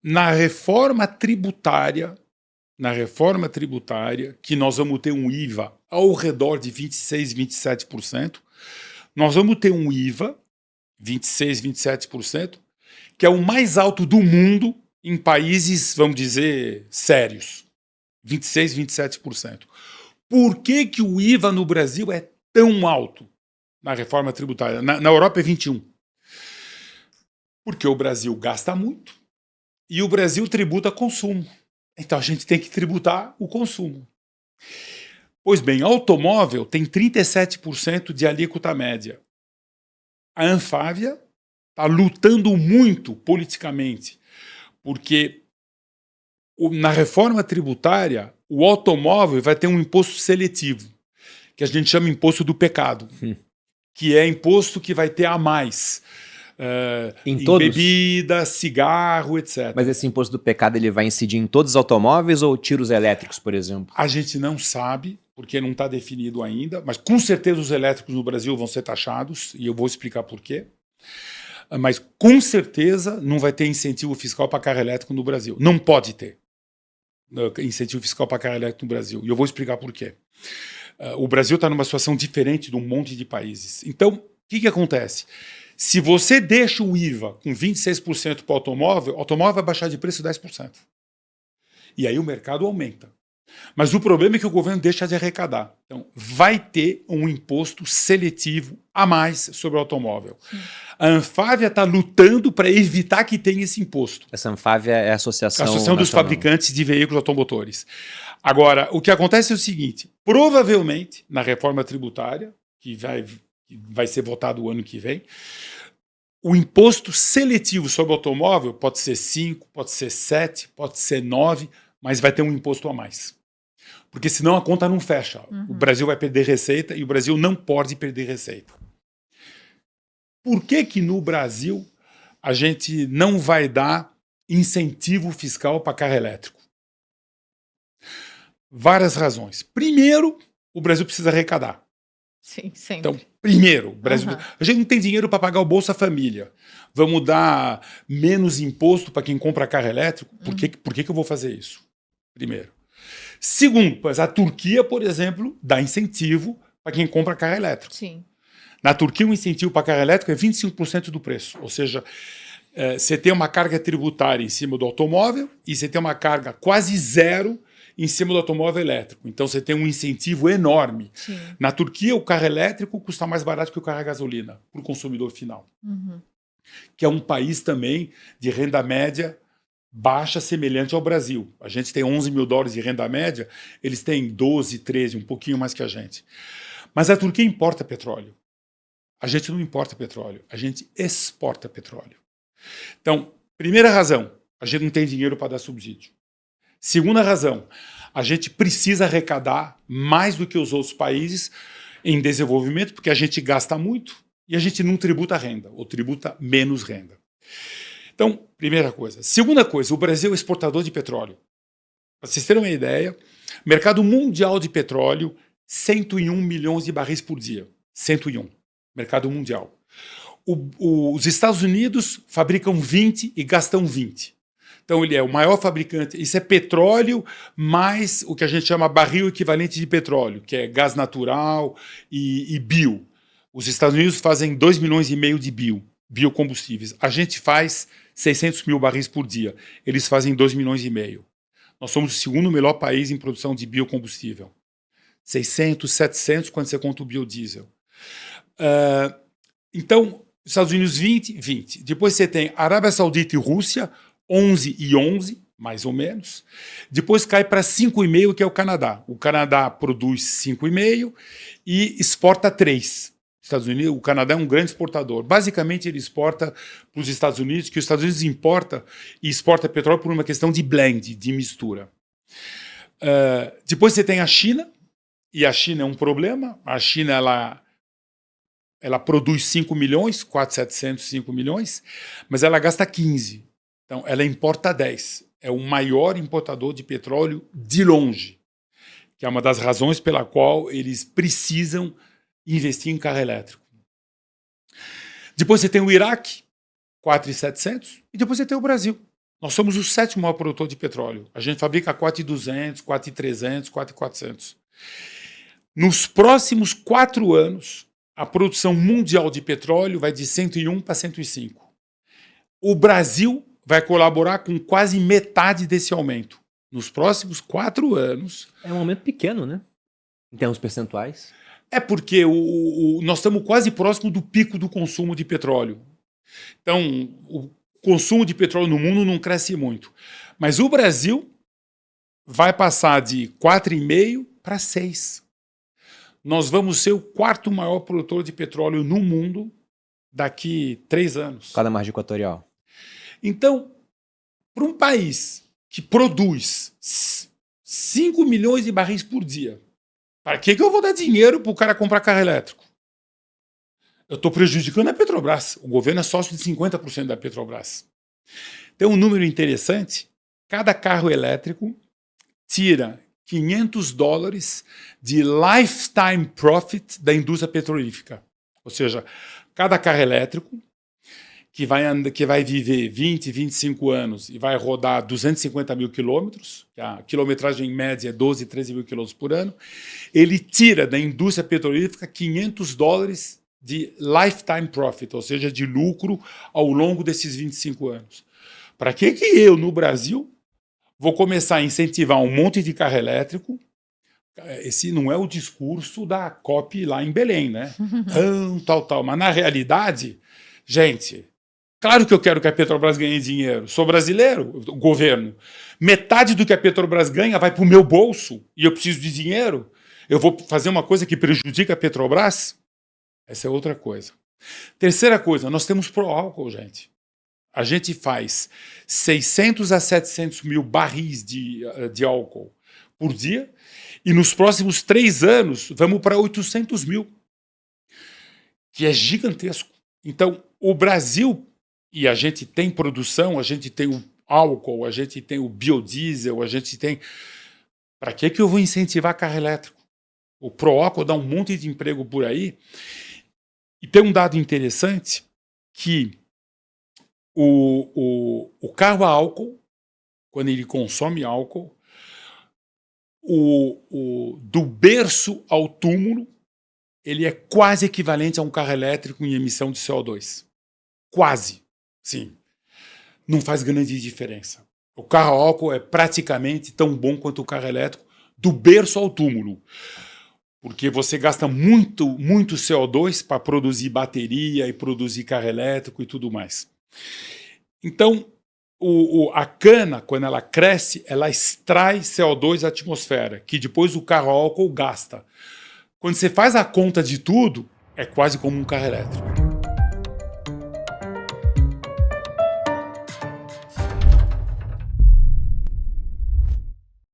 na reforma tributária, que nós vamos ter um IVA ao redor de 26%, 27%, nós vamos ter um IVA, 26%, 27%, que é o mais alto do mundo em países, vamos dizer, sérios. 26%, 27%. Por que que o IVA no Brasil é tão alto na reforma tributária? Na Europa é 21%. Porque o Brasil gasta muito e o Brasil tributa consumo. Então a gente tem que tributar o consumo. Pois bem, automóvel tem 37% de alíquota média. A Anfávia está lutando muito politicamente, porque na reforma tributária o automóvel vai ter um imposto seletivo, que a gente chama imposto do pecado, que é imposto que vai ter a mais. Em bebida, cigarro, etc. Mas esse imposto do pecado ele vai incidir em todos os automóveis ou tiros elétricos, por exemplo? A gente não sabe, porque não está definido ainda, mas com certeza os elétricos no Brasil vão ser taxados, e eu vou explicar por quê. Mas com certeza não vai ter incentivo fiscal para carro elétrico no Brasil. Não pode ter incentivo fiscal para carro elétrico no Brasil, e eu vou explicar por quê. O Brasil está numa situação diferente de um monte de países. Então, o que acontece? Se você deixa o IVA com 26% para o automóvel vai baixar de preço 10%. E aí o mercado aumenta. Mas o problema é que o governo deixa de arrecadar. Então, vai ter um imposto seletivo a mais sobre o automóvel. A Anfávia está lutando para evitar que tenha esse imposto. Essa Anfávia é a Associação dos Fabricantes de Veículos Automotores. Agora, o que acontece é o seguinte, provavelmente, na reforma tributária, que vai ser votado o ano que vem, o imposto seletivo sobre o automóvel pode ser 5%, pode ser 7%, pode ser 9%, mas vai ter um imposto a mais. Porque senão a conta não fecha. O Brasil vai perder receita e o Brasil não pode perder receita. Por que que no Brasil a gente não vai dar incentivo fiscal para carro elétrico? Várias razões. Primeiro, o Brasil precisa arrecadar. Sim, sempre. Então, primeiro, o Brasil, a gente não tem dinheiro para pagar o Bolsa Família. Vamos dar menos imposto para quem compra carro elétrico? Por que eu vou fazer isso? Primeiro. Segundo, pois a Turquia, por exemplo, dá incentivo para quem compra carro elétrico. Sim. Na Turquia, o incentivo para carro elétrico é 25% do preço. Ou seja, você tem uma carga tributária em cima do automóvel e você tem uma carga quase zero em cima do automóvel elétrico. Então você tem um incentivo enorme. Sim. Na Turquia, o carro elétrico custa mais barato que o carro a gasolina para o consumidor final. Que é um país também de renda média baixa, semelhante ao Brasil. A gente tem 11 mil dólares de renda média, eles têm 12, 13, um pouquinho mais que a gente. Mas a Turquia importa petróleo. A gente não importa petróleo, a gente exporta petróleo. Então, primeira razão, a gente não tem dinheiro para dar subsídio. Segunda razão, a gente precisa arrecadar mais do que os outros países em desenvolvimento, porque a gente gasta muito e a gente não tributa renda, ou tributa menos renda. Então, primeira coisa. Segunda coisa, o Brasil é exportador de petróleo. Para vocês terem uma ideia, mercado mundial de petróleo, 101 milhões de barris por dia. 101. Mercado mundial. Os Estados Unidos fabricam 20 e gastam 20. Então ele é o maior fabricante. Isso é petróleo mais o que a gente chama barril equivalente de petróleo, que é gás natural e bio. Os Estados Unidos fazem 2,5 milhões de biocombustíveis. A gente faz 600 mil barris por dia. Eles fazem 2,5 milhões. Nós somos o segundo melhor país em produção de biocombustível. 600, 700 quando você conta o biodiesel. Então, Estados Unidos 20, 20. Depois você tem Arábia Saudita e Rússia, 11 e 11, mais ou menos. Depois cai para 5,5, que é o Canadá. O Canadá produz 5,5 e exporta 3. Estados Unidos, o Canadá é um grande exportador. Basicamente, ele exporta para os Estados Unidos, que os Estados Unidos importa e exporta petróleo por uma questão de blend, de mistura. Depois você tem a China, e a China é um problema. A China, ela produz 5 milhões, 4,700, 5 milhões, mas ela gasta 15. Então, ela importa 10. É o maior importador de petróleo de longe, que é uma das razões pela qual eles precisam investir em carro elétrico. Depois você tem o Iraque, 4,700, e depois você tem o Brasil. Nós somos o 7º maior produtor de petróleo. A gente fabrica 4.200, 4.300, 4.400. Nos próximos 4 anos, a produção mundial de petróleo vai de 101 para 105. O Brasil vai colaborar com quase metade desse aumento. Nos próximos 4 anos... É um aumento pequeno, né? Em termos percentuais. É porque nós estamos quase próximo do pico do consumo de petróleo. Então, o consumo de petróleo no mundo não cresce muito. Mas o Brasil vai passar de 4,5 para 6. Nós vamos ser o 4º maior produtor de petróleo no mundo daqui 3 anos. Cada margem equatorial. Então, para um país que produz 5 milhões de barris por dia, para que eu vou dar dinheiro para o cara comprar carro elétrico? Eu estou prejudicando a Petrobras. O governo é sócio de 50% da Petrobras. Tem um número interessante. Cada carro elétrico tira $500 de lifetime profit da indústria petrolífera. Ou seja, cada carro elétrico que vai viver 20, 25 anos e vai rodar 250 mil quilômetros, a quilometragem média é 12, 13 mil quilômetros por ano, ele tira da indústria petrolífera $500 de lifetime profit, ou seja, de lucro ao longo desses 25 anos. Para que eu, no Brasil, vou começar a incentivar um monte de carro elétrico? Esse não é o discurso da COP lá em Belém, né? Tal. Mas, na realidade, gente, claro que eu quero que a Petrobras ganhe dinheiro. Sou brasileiro, o governo. Metade do que a Petrobras ganha vai para o meu bolso e eu preciso de dinheiro. Eu vou fazer uma coisa que prejudica a Petrobras? Essa é outra coisa. Terceira coisa, nós temos pró-álcool, gente. A gente faz 600 a 700 mil barris de álcool por dia e nos próximos 3 anos vamos para 800 mil, que é gigantesco. Então, o Brasil, e a gente tem produção, a gente tem o álcool, a gente tem o biodiesel, a gente tem... Para que eu vou incentivar carro elétrico? O pró-álcool dá um monte de emprego por aí. E tem um dado interessante que o carro a álcool, quando ele consome álcool, do berço ao túmulo, ele é quase equivalente a um carro elétrico em emissão de CO2. Quase, sim. Não faz grande diferença. O carro a álcool é praticamente tão bom quanto o carro elétrico, do berço ao túmulo. Porque você gasta muito CO2 para produzir bateria e produzir carro elétrico e tudo mais. Então, a cana, quando ela cresce, ela extrai CO2 da atmosfera, que depois o carro a álcool gasta. Quando você faz a conta de tudo, é quase como um carro elétrico.